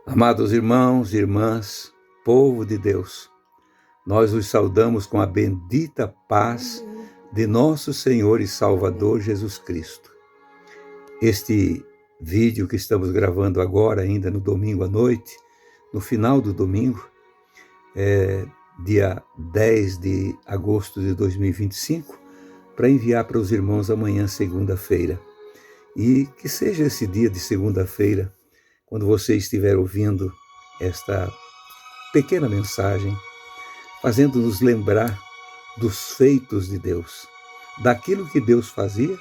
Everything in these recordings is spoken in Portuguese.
Amados irmãos e irmãs, povo de Deus, nós os saudamos com a bendita paz de nosso Senhor e Salvador Jesus Cristo. Este vídeo que estamos gravando agora, ainda no domingo à noite, no final do domingo, dia 10 de agosto de 2025, para enviar para os irmãos amanhã, segunda-feira. E que seja esse dia de segunda-feira, quando você estiver ouvindo esta pequena mensagem, fazendo-nos lembrar dos feitos de Deus, daquilo que Deus fazia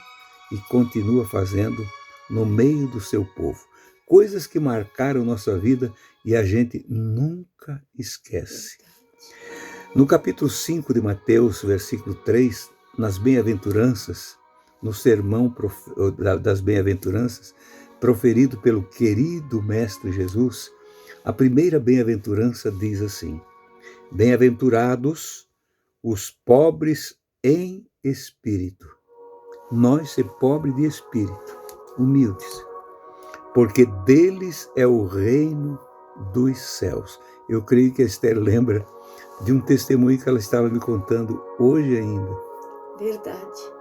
e continua fazendo no meio do seu povo. Coisas que marcaram nossa vida e a gente nunca esquece. No capítulo 5 de Mateus, versículo 3, nas bem-aventuranças, no sermão das bem-aventuranças, proferido pelo querido Mestre Jesus, a primeira bem-aventurança diz assim: bem-aventurados os pobres em espírito. Nós ser pobres de espírito, humildes, porque deles é o reino dos céus. Eu creio que a Esther lembra de um testemunho que ela estava me contando hoje ainda. Verdade.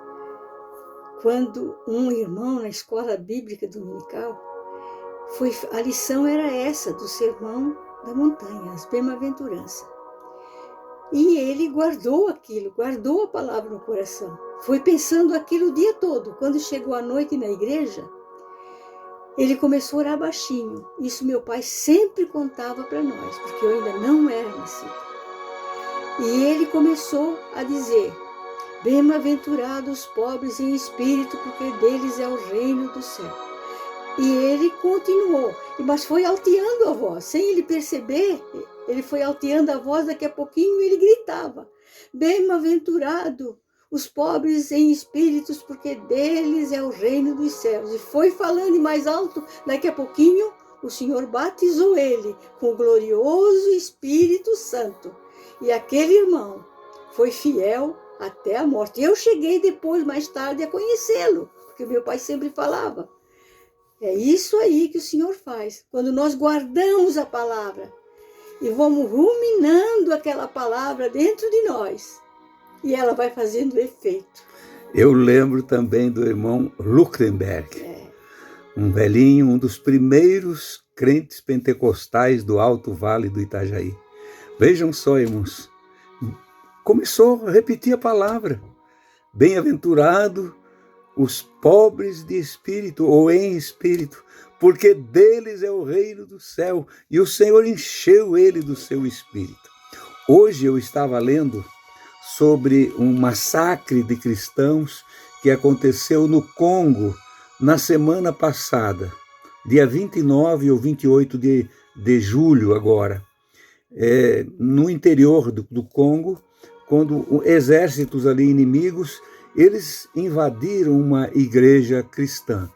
Quando um irmão na escola bíblica dominical, a lição era essa, do sermão da montanha, as bem-aventuranças. E ele guardou aquilo, guardou a palavra no coração. Foi pensando aquilo o dia todo. Quando chegou a noite na igreja, ele começou a orar baixinho. Isso meu pai sempre contava para nós, porque eu ainda não era nascida. E ele começou a dizer: bem-aventurados os pobres em espírito, porque deles é o reino do céu. E ele continuou, mas foi alteando a voz, sem ele perceber, ele foi alteando a voz, daqui a pouquinho ele gritava: bem-aventurado os pobres em espíritos, porque deles é o reino dos céus. E foi falando mais alto, daqui a pouquinho o Senhor batizou ele com o glorioso Espírito Santo. E aquele irmão foi fiel até a morte. Eu cheguei depois, mais tarde, a conhecê-lo, porque meu pai sempre falava. É isso aí que o Senhor faz. Quando nós guardamos a palavra e vamos ruminando aquela palavra dentro de nós, e ela vai fazendo efeito. Eu lembro também do irmão Luckenberg, um velhinho, um dos primeiros crentes pentecostais do Alto Vale do Itajaí. Vejam só, irmãos, começou a repetir a palavra: bem-aventurado os pobres de espírito ou em espírito, porque deles é o reino do céu, e o Senhor encheu ele do seu espírito. Hoje eu estava lendo sobre um massacre de cristãos que aconteceu no Congo na semana passada, dia 29 ou 28 de julho agora, no interior do Congo, quando exércitos ali inimigos, eles invadiram uma igreja cristã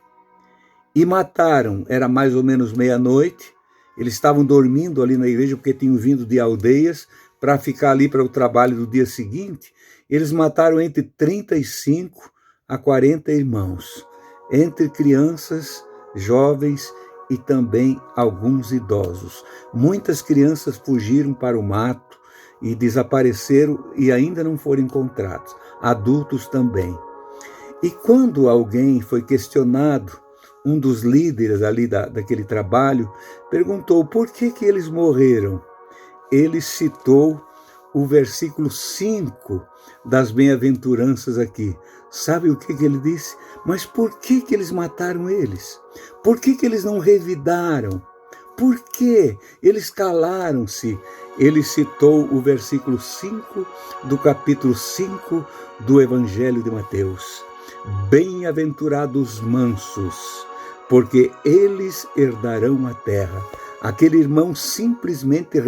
e mataram, era mais ou menos meia-noite, eles estavam dormindo ali na igreja porque tinham vindo de aldeias para ficar ali para o trabalho do dia seguinte. Eles mataram entre 35 a 40 irmãos, entre crianças, jovens e também alguns idosos. Muitas crianças fugiram para o mato e desapareceram e ainda não foram encontrados. Adultos também. E quando alguém foi questionado, um dos líderes ali daquele trabalho perguntou por que eles morreram. Ele citou o versículo 5 das bem-aventuranças aqui. Sabe o que ele disse? Mas por que eles mataram eles? Por que eles não revidaram? Por que eles calaram-se? Ele citou o versículo 5 do capítulo 5 do Evangelho de Mateus. Bem-aventurados mansos, porque eles herdarão a terra. Aquele irmão simplesmente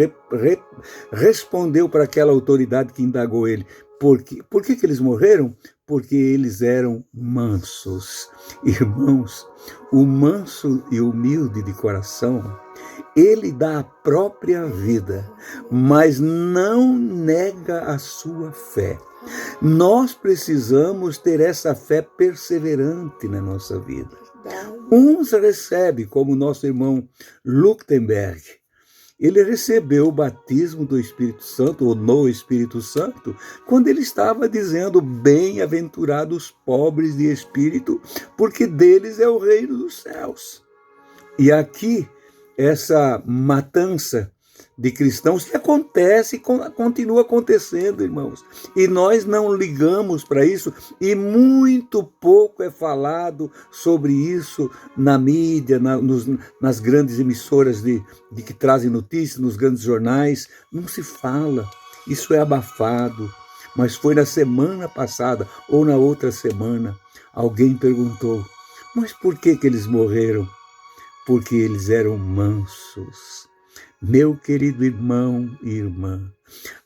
respondeu para aquela autoridade que indagou ele. Por que eles morreram? Porque eles eram mansos. Irmãos, o manso e humilde de coração, ele dá a própria vida, mas não nega a sua fé. Nós precisamos ter essa fé perseverante na nossa vida. Uns recebem, como nosso irmão Luktenberg. Ele recebeu o batismo do Espírito Santo, ou no Espírito Santo, quando ele estava dizendo: bem-aventurados os pobres de espírito, porque deles é o reino dos céus. E aqui, essa matança de cristãos que acontece e continua acontecendo, irmãos. E nós não ligamos para isso, e muito pouco é falado sobre isso na mídia, nas grandes emissoras de que trazem notícias, nos grandes jornais. Não se fala, isso é abafado. Mas foi na semana passada, ou na outra semana, alguém perguntou: mas por que eles morreram? Porque eles eram mansos. Meu querido irmão e irmã,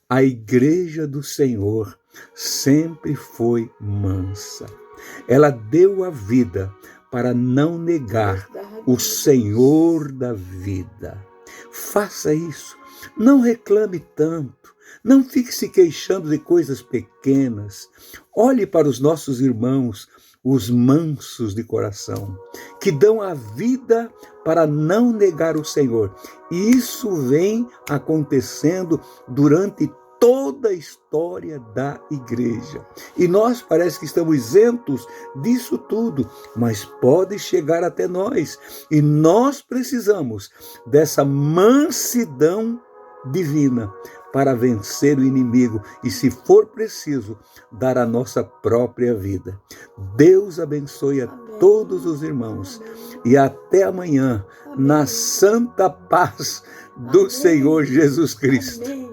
a igreja do Senhor sempre foi mansa. Ela deu a vida para não negar o Senhor da vida. Faça isso. Não reclame tanto. Não fique se queixando de coisas pequenas. Olhe para os nossos irmãos, os mansos de coração, que dão a vida para não negar o Senhor. E isso vem acontecendo durante toda a história da igreja. E nós parece que estamos isentos disso tudo, mas pode chegar até nós. E nós precisamos dessa mansidão divina para vencer o inimigo e, se for preciso, dar a nossa própria vida. Deus abençoe a todos os irmãos e até amanhã, na santa paz do Senhor Jesus Cristo.